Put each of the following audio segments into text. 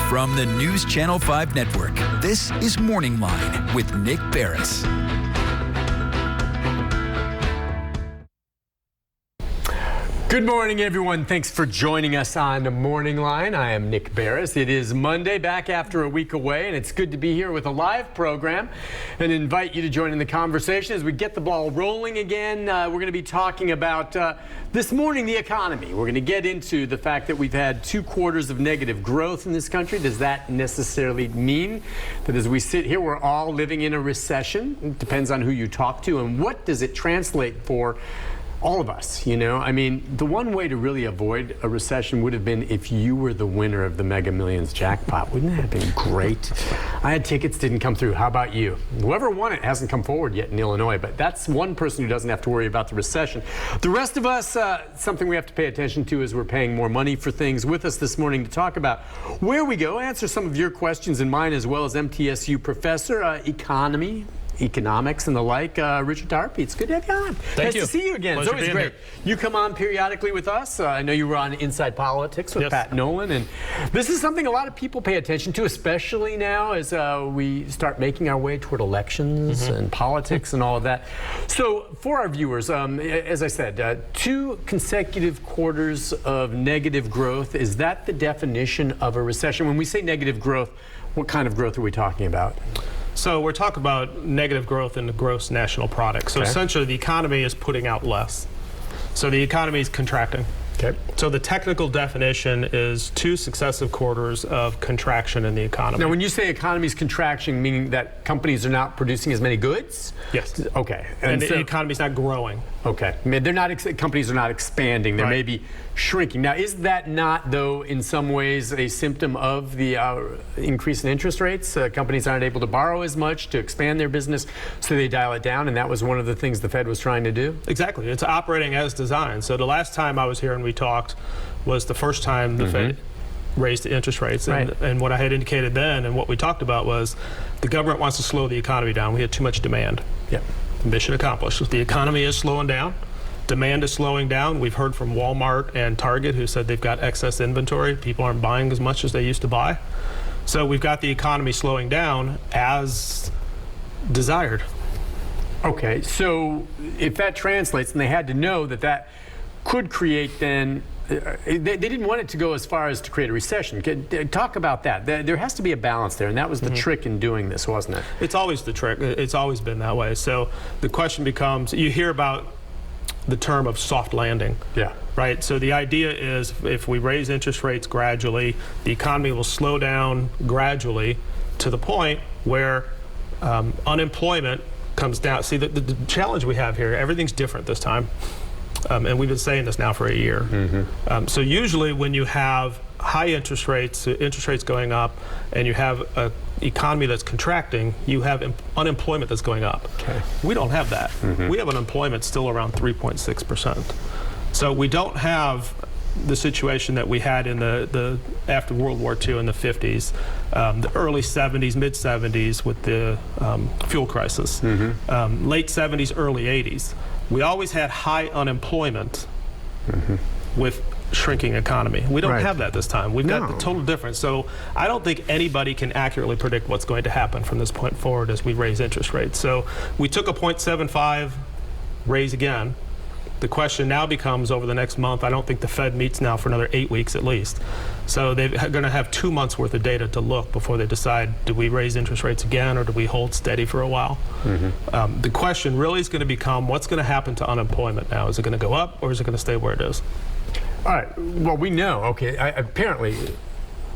From the News Channel 5 Network, this is Morning Line with Nick Beres. Good morning, everyone. Thanks for joining us on the Morning Line. I am Nick Beres. It is Monday, back after a week away, and it's good to be here with a live program and invite you to join in the conversation as we get the ball rolling again. We're going to be talking about this morning the economy. We're going to get into the fact that we've had 2 quarters of negative growth in this country. Does that necessarily mean that as we sit here, we're all living in a recession? It depends on who you talk to, and what does it translate for all of us, you know? I mean, the one way to really avoid a recession would have been if you were the winner of the Mega Millions jackpot. Wouldn't that have been great? I had tickets, didn't come through. How about you? Whoever won it hasn't come forward yet in Illinois, but that's one person who doesn't have to worry about the recession. The rest of us, something we have to pay attention to is we're paying more money for things. With us this morning to talk about where we go, answer some of your questions and mine, as well as MTSU professor, economics and the like, Richard Tarpey. It's good to have you on. Thank you. Nice to see you again. Pleasure It's always great. You come on periodically with us. I know you were on Inside Politics with Pat Nolan, and this is something a lot of people pay attention to, especially now as we start making our way toward elections and politics and all of that. So for our viewers, as I said, 2 consecutive quarters of negative growth. Is that the definition of a recession? When we say negative growth, what kind of growth are we talking about? So we're talking about negative growth in the gross national product. So essentially the economy is putting out less. So the economy is contracting. Okay. So the technical definition is 2 successive quarters of contraction in the economy. Now, when you say economy is contraction, meaning that companies are not producing as many goods? Yes. Okay. And the economy is not growing. Okay. I mean, companies are not expanding. They're maybe shrinking. Now, is that not, though, in some ways a symptom of the increase in interest rates? Companies aren't able to borrow as much to expand their business, so they dial it down, and that was one of the things the Fed was trying to do? Exactly. It's operating as designed. So the last time I was here and we talked was the first time the Fed raised the interest rates. And what I had indicated then and what we talked about was the government wants to slow the economy down. We had too much demand. Yeah. Mission accomplished. The economy is slowing down. Demand is slowing down. We've heard from Walmart and Target who said they've got excess inventory. People aren't buying as much as they used to buy. So we've got the economy slowing down as desired. Okay, so if that translates, and they had to know that that could create then, they didn't want it to go as far as to create a recession. Talk about that. There has to be a balance there, and that was the trick in doing this, wasn't it? It's always the trick. It's always been that way. So the question becomes, you hear about the term of soft landing. Yeah. Right? So the idea is if we raise interest rates gradually, the economy will slow down gradually to the point where unemployment comes down. See, the challenge we have here, everything's different this time. And we've been saying this now for a year. So usually when you have high interest rates going up, and you have an economy that's contracting, you have unemployment that's going up. Okay. We don't have that. We have unemployment still around 3.6%. So we don't have the situation that we had in the after World War II in the 50s, the early 70s, mid 70s with the fuel crisis, late 70s, early 80s. We always had high unemployment with shrinking economy. We don't have that this time. We've got the total difference. So I don't think anybody can accurately predict what's going to happen from this point forward as we raise interest rates. So we took a 0.75 raise again. The question now becomes over the next month, I don't think the Fed meets now for another 8 weeks at least. So they're going to have 2 months worth of data to look before they decide, do we raise interest rates again or do we hold steady for a while? The question really is going to become, what's going to happen to unemployment now? Is it going to go up or is it going to stay where it is? All right. Well, we know, apparently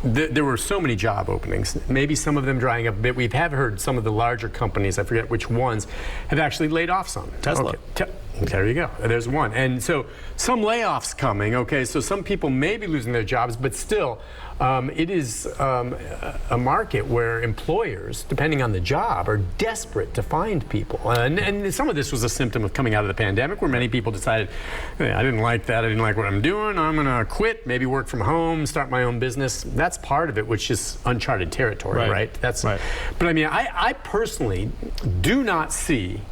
there were so many job openings, maybe some of them drying up a bit. We have heard some of the larger companies, I forget which ones, have actually laid off some. Tesla. There you go. There's one. And so some layoffs coming. Okay, so some people may be losing their jobs, but still, it is a market where employers, depending on the job, are desperate to find people. And some of this was a symptom of coming out of the pandemic, where many people decided, hey, I didn't like that. I didn't like what I'm doing. I'm going to quit, maybe work from home, start my own business. That's part of it, which is uncharted territory, right? That's right. But I mean, I personally do not see,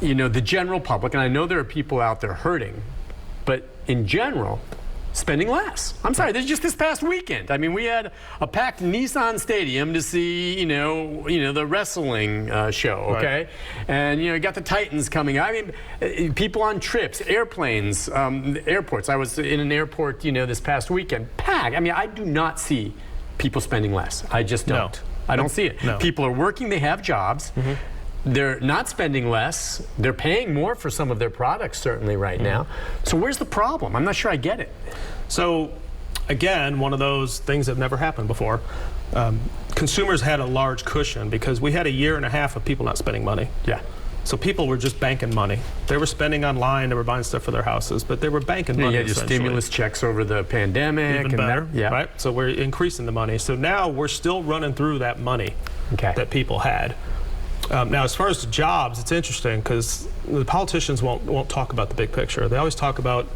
the general public, and I know there are people out there hurting, but in general, spending less. I'm sorry, this is just this past weekend. I mean, we had a packed Nissan Stadium to see, you know, the wrestling show, okay? Right. And, you got the Titans coming. I mean, people on trips, airplanes, airports. I was in an airport, this past weekend, packed. I mean, I do not see people spending less. I just don't. No. I don't see it. No. People are working, they have jobs. They're not spending less. They're paying more for some of their products, certainly, right now. So where's the problem? I'm not sure I get it. So, again, one of those things that never happened before. Consumers had a large cushion because we had a year and a half of people not spending money. Yeah. So people were just banking money. They were spending online, they were buying stuff for their houses, but they were banking money. You had your stimulus checks over the pandemic. Even better, right? So we're increasing the money. So now we're still running through that money that people had. Now, as far as the jobs, it's interesting because the politicians won't talk about the big picture. They always talk about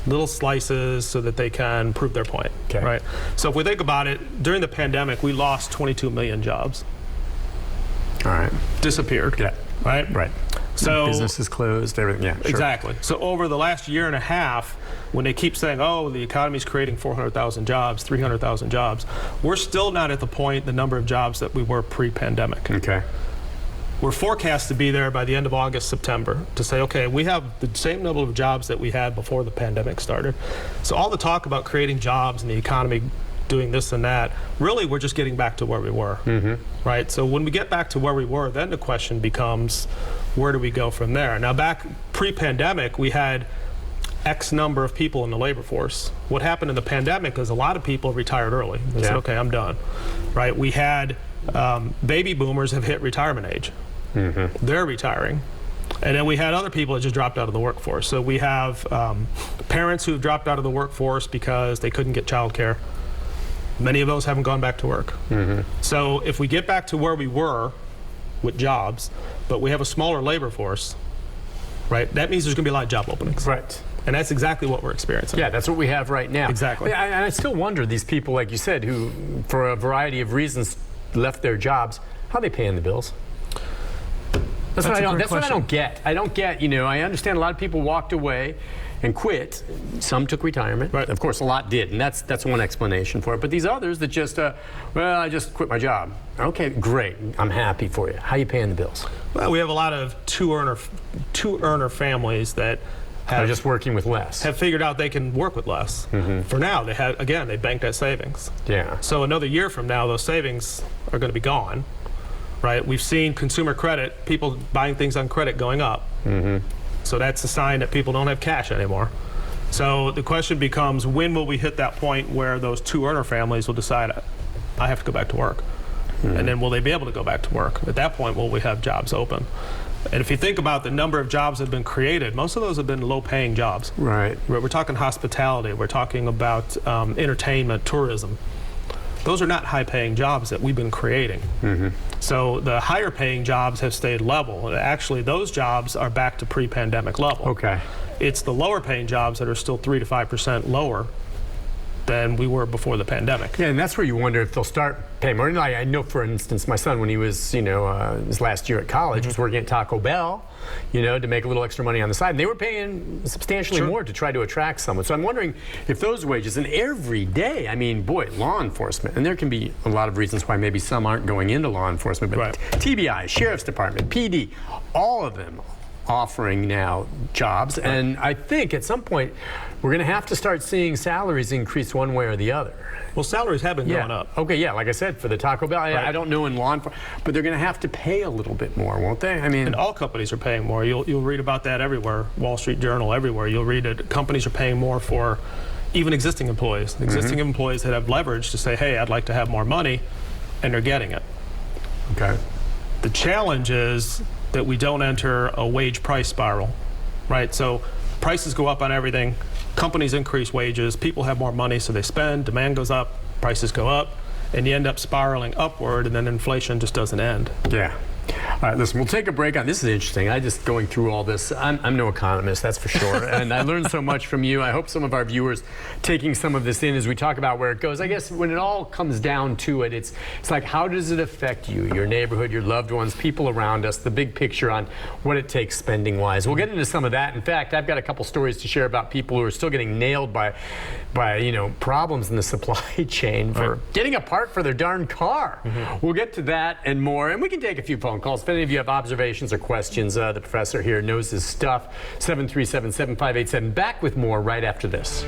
little slices so that they can prove their point, right? So if we think about it, during the pandemic, we lost 22 million jobs. All right. Disappeared. Yeah. Right? Right. So businesses closed, everything. Yeah, sure. Exactly. So over the last year and a half, when they keep saying, oh, the economy's creating 400,000 jobs, 300,000 jobs, we're still not at the point, the number of jobs that we were pre-pandemic. Okay. We're forecast to be there by the end of August, September, to say, okay, we have the same number of jobs that we had before the pandemic started. So all the talk about creating jobs and the economy doing this and that, really we're just getting back to where we were, right? So when we get back to where we were, then the question becomes, where do we go from there? Now back pre-pandemic, we had X number of people in the labor force. What happened in the pandemic is a lot of people retired early. They said, okay, I'm done, right? We had baby boomers have hit retirement age. They're retiring. And then we had other people that just dropped out of the workforce. So we have parents who have dropped out of the workforce because they couldn't get childcare. Many of those haven't gone back to work. So if we get back to where we were with jobs, but we have a smaller labor force, right, that means there's going to be a lot of job openings. Right. And that's exactly what we're experiencing. Yeah, that's what we have right now. Exactly. And I still wonder, these people, like you said, who, for a variety of reasons, left their jobs, how are they paying the bills? That's what I don't get. I don't get, I understand a lot of people walked away and quit. Some took retirement. Right. Of course, a lot did, and that's one explanation for it. But these others that just, well, I just quit my job. Okay, great. I'm happy for you. How are you paying the bills? Well, we have a lot of two-earner families that are just working with less. Have figured out they can work with less. For now, they banked that savings. Yeah. So another year from now, those savings are going to be gone. Right? We've seen consumer credit, people buying things on credit going up. So that's a sign that people don't have cash anymore. So the question becomes, when will we hit that point where those two-earner families will decide, I have to go back to work? And then will they be able to go back to work? At that point, will we have jobs open? And if you think about the number of jobs that have been created, most of those have been low-paying jobs. Right. We're talking hospitality. We're talking about entertainment, tourism. Those are not high-paying jobs that we've been creating. So the higher-paying jobs have stayed level. Actually, those jobs are back to pre-pandemic level. Okay. It's the lower-paying jobs that are still 3 to 5% lower than we were before the pandemic. Yeah, and that's where you wonder if they'll start paying more. And I know, for instance, my son, when he was, his last year at college, was working at Taco Bell, to make a little extra money on the side. And they were paying substantially more to try to attract someone. So I'm wondering if those wages, and every day, I mean, boy, law enforcement, and there can be a lot of reasons why maybe some aren't going into law enforcement, but TBI, Sheriff's Department, PD, all of them offering now jobs. And I think at some point, we're going to have to start seeing salaries increase one way or the other. Well, salaries have been going up. Okay, yeah, like I said, for the Taco Bell, I don't know in law enforcement, but they're going to have to pay a little bit more, won't they? I mean, and all companies are paying more. You'll read about that everywhere. Wall Street Journal, everywhere. You'll read it. Companies are paying more for even existing employees. Existing employees that have leverage to say, hey, I'd like to have more money, and they're getting it. Okay. The challenge is that we don't enter a wage price spiral, right? So prices go up on everything. Companies increase wages, people have more money, so they spend, demand goes up, prices go up, and you end up spiraling upward, and then inflation just doesn't end. Yeah. All right, listen, we'll take a break on this. Is interesting. I just going through all this. I'm no economist, that's for sure. And I learned so much from you. I hope some of our viewers taking some of this in as we talk about where it goes. I guess when it all comes down to it, it's like, how does it affect you, your neighborhood, your loved ones, people around us, the big picture on what it takes spending wise. We'll get into some of that. In fact, I've got a couple stories to share about people who are still getting nailed by problems in the supply chain for getting a part for their darn car. We'll get to that and more, and we can take a few phone calls. If any of you have observations or questions, the professor here knows his stuff. 737-7587. Back with more right after this.